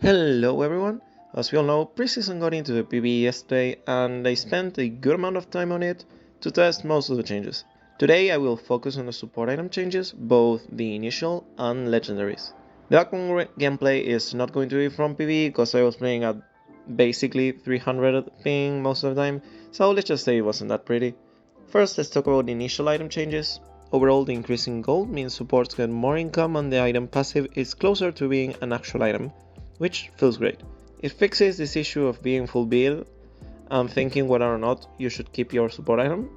Hello everyone! As we all know, Preseason got into the PvE yesterday and I spent a good amount of time on it to test most of the changes. Today I will focus on the support item changes, both the initial and legendaries. The backbone gameplay is not going to be from PvE because I was playing at basically 300 ping most of the time, so let's just say it wasn't that pretty. First, let's talk about the initial item changes. Overall, the increase in gold means supports get more income and the item passive is closer to being an actual item, which feels great. It fixes this issue of being full build and thinking whether or not you should keep your support item.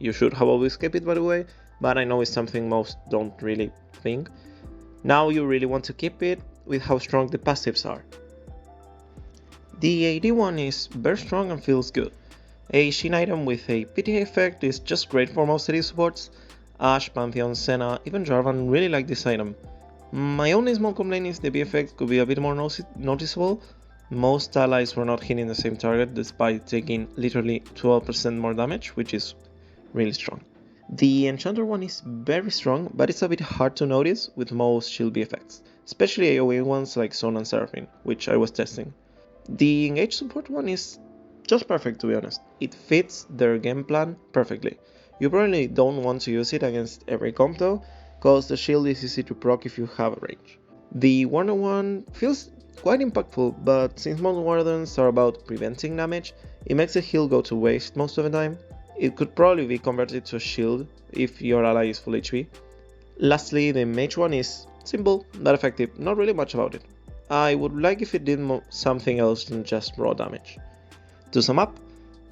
You should have always kept it, by the way, but I know it's something most don't really think. Now you really want to keep it with how strong the passives are. The AD one is very strong and feels good. A Shin item with a PTA effect is just great for most AD supports. Ashe, Pantheon, Senna, even Jarvan really like this item. My only small complaint is the B effect could be a bit more noticeable. Most allies were not hitting the same target despite taking literally 12% more damage, which is really strong. The Enchanter one is very strong, but it's a bit hard to notice with most shield B effects, especially AoE ones like Zone and Seraphine, which I was testing. The Engage support one is just perfect, to be honest. It fits their game plan perfectly. You probably don't want to use it against every comp though, because the shield is easy to proc if you have a range. The Warner one feels quite impactful, but since most Wardens are about preventing damage, it makes the heal go to waste most of the time. It could probably be converted to a shield if your ally is full HP. Lastly, the Mage one is simple but effective, not really much about it. I would like if it did something else than just raw damage. To sum up,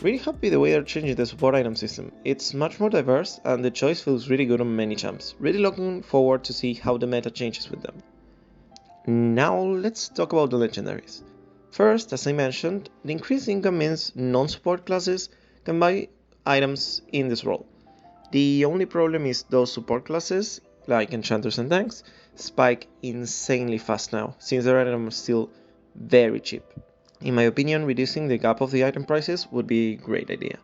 really happy the way they're changing the support item system. It's much more diverse and the choice feels really good on many champs. Really looking forward to see how the meta changes with them. Now let's talk about the legendaries. First, as I mentioned, the increased income means non-support classes can buy items in this role. The only problem is those support classes, like enchanters and tanks, spike insanely fast now, since their items are still very cheap. In my opinion, reducing the gap of the item prices would be a great idea.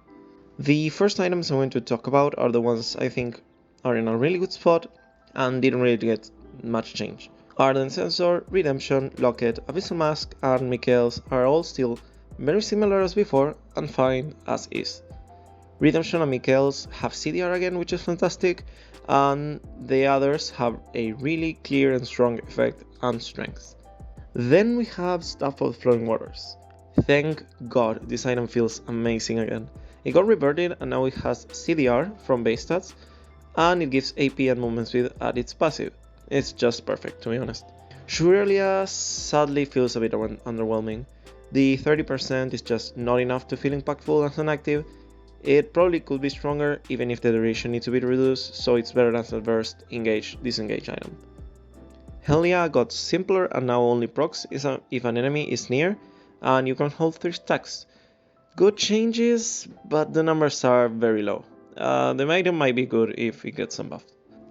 The first items I'm going to talk about are the ones I think are in a really good spot and didn't really get much change. Ardent Sensor, Redemption, Locket, Abyssal Mask and Mikael's are all still very similar as before and fine as is. Redemption and Mikael's have CDR again, which is fantastic, and the others have a really clear and strong effect and strength. Then we have Staff of Flowing Waters. Thank God this item feels amazing again. It got reverted and now it has CDR from base stats and it gives AP and movement speed at its passive. It's just perfect, to be honest. Shurelia sadly feels a bit underwhelming. The 30% is just not enough to feel impactful as an active. It probably could be stronger even if the duration needs to be reduced, so it's better as a burst disengage item. Helia got simpler and now only procs if an enemy is near and you can hold 3 stacks. Good changes, but the numbers are very low. The item might be good if it gets some buff.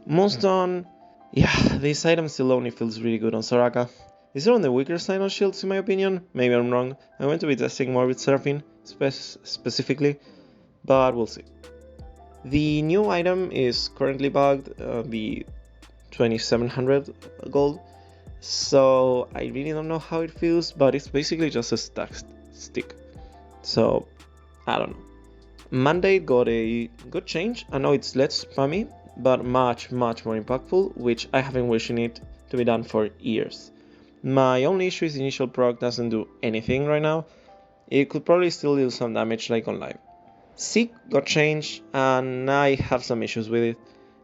Most on, this item still only feels really good on Soraka. Is it on the weaker side on shields in my opinion? Maybe I'm wrong. I'm going to be testing more with Seraphine specifically, but we'll see. The new item is currently bugged, the 2700 gold, so I really don't know how it feels, but it's basically just a stacked stick, so I don't know. Mandate got a good change. I know it's less spammy, but much more impactful, which I have been wishing it to be done for years. My only issue is initial proc doesn't do anything right now. It could probably still do some damage like on live. Seek got changed and I have some issues with it.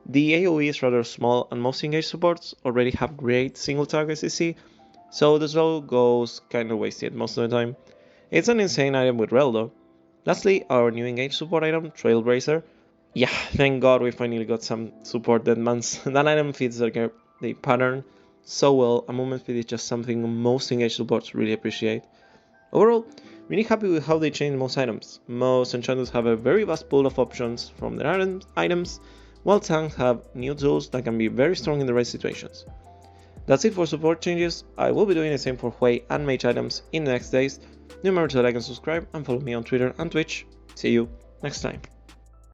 The AoE is rather small and most engaged supports already have great single target CC, so the slow goes kinda wasted most of the time. It's an insane item with rel though. Lastly, our new engaged support item, Trailblazer. Thank God we finally got some support deadmans. That item fits the pattern so well, and movement speed is just something most engaged supports really appreciate. Overall, really happy with how they changed most items. Most enchanters have a very vast pool of options from their items, while tanks have new tools that can be very strong in the right situations. That's it for support changes. I will be doing the same for Hwei and Mage items in the next days. Remember to like and subscribe and follow me on Twitter and Twitch. See you next time.